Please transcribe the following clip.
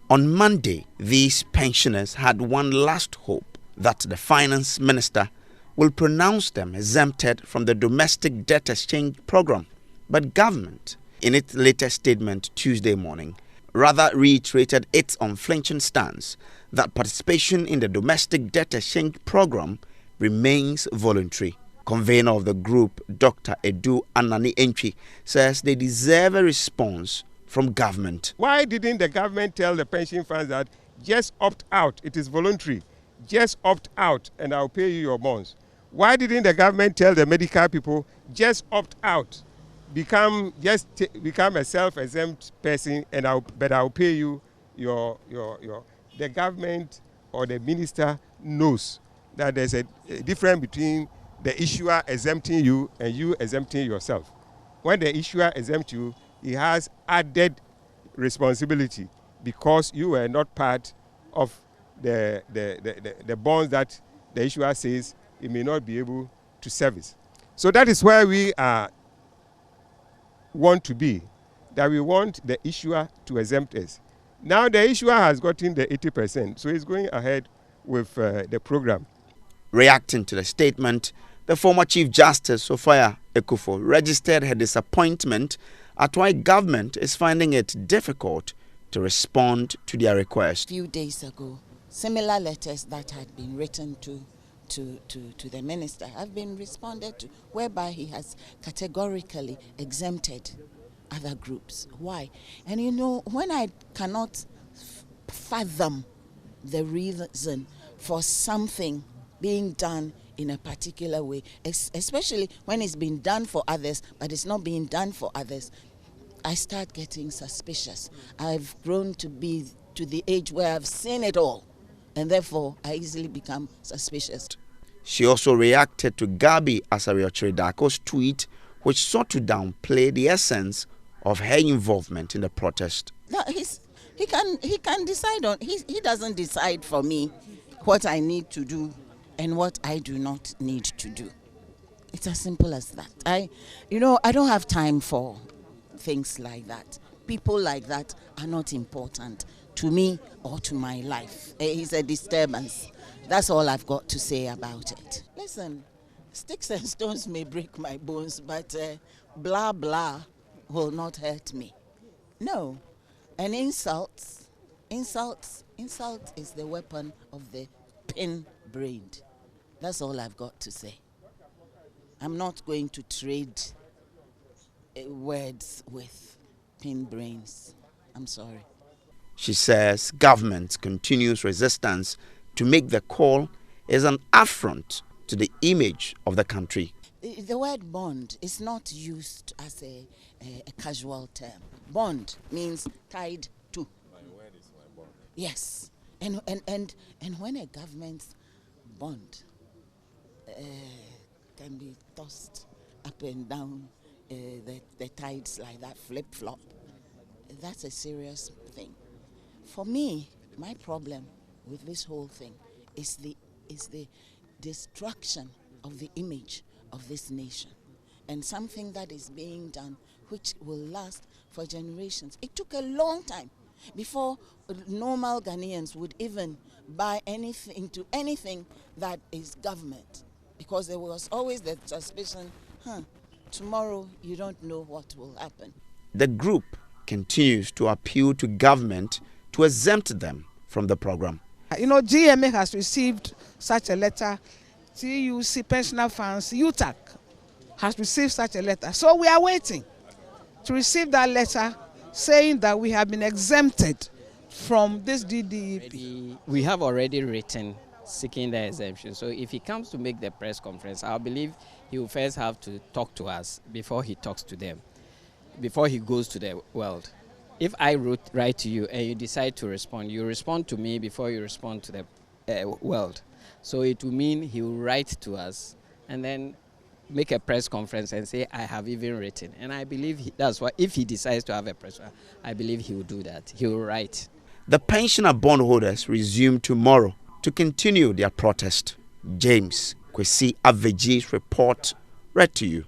On Monday, these pensioners had one last hope that the finance minister will pronounce them exempted from the domestic debt exchange program. But government, in its latest statement Tuesday morning, rather reiterated its unflinching stance that participation in the domestic debt exchange program remains voluntary. Convener of the group, Dr. Edu Anani Entry, says they deserve a response from government. Why didn't the government tell the pension funds that just opt out, it is voluntary, just opt out and I'll pay you your bonds? Why didn't the government tell the medical people just opt out, become a self-exempt person and I'll pay you your. The government or the minister knows that there's a difference between the issuer exempting you and you exempting yourself. When the issuer exempts you, he has added responsibility because you were not part of the bonds that the issuer says he may not be able to service. So that is where we want to be, that we want the issuer to exempt us. Now the issuer has gotten the 80%, so he's going ahead with the program. Reacting to the statement, the former Chief Justice Sophia Akuffo registered her disappointment at why government is finding it difficult to respond to their request. A few days ago, similar letters that had been written to the minister have been responded to, whereby he has categorically exempted other groups. Why? And you know, when I cannot fathom the reason for something being done in a particular way, especially when it's been done for others, but it's not being done for others, I start getting suspicious. I've grown to be to the age where I've seen it all, and therefore I easily become suspicious. She also reacted to Gabi Asariochiridako's tweet, which sought to downplay the essence of her involvement in the protest. No, he can decide on. He doesn't decide for me what I need to do and what I do not need to do. It's as simple as that. I don't have time for things like that. People like that are not important to me or to my life. It's a disturbance. That's all I've got to say about it. Listen, sticks and stones may break my bones, but blah blah will not hurt me. No, an insult is the weapon of the pin-brained. That's all I've got to say. I'm not going to trade words with pin brains. I'm sorry. She says government's continuous resistance to make the call is an affront to the image of the country. The word bond is not used as a casual term. Bond means tied to. My word is my bond. Yes. And when a government's bond can be tossed up and down, the tides like that, flip-flop, that's a serious thing. For me, my problem with this whole thing is the destruction of the image of this nation, and something that is being done which will last for generations. It took a long time before normal Ghanaians would even buy anything that is government, because there was always the suspicion, tomorrow you don't know what will happen. The group continues to appeal to government to exempt them from the program. You know, GMA has received such a letter. TUC Pensioner Funds, UTAC has received such a letter. So we are waiting to receive that letter saying that we have been exempted from this DDEP. We have already written seeking the exemption. So if he comes to make the press conference, I believe he will first have to talk to us before he talks to them, before he goes to the world. If I write to you and you decide to respond, you respond to me before you respond to the world. So it will mean he will write to us and then make a press conference and say, I have even written. And I believe that's why, if he decides to have a press conference, I believe he will do that. He will write. The pensioner bondholders resume tomorrow to continue their protest. James Kwesi Aveji's report read to you.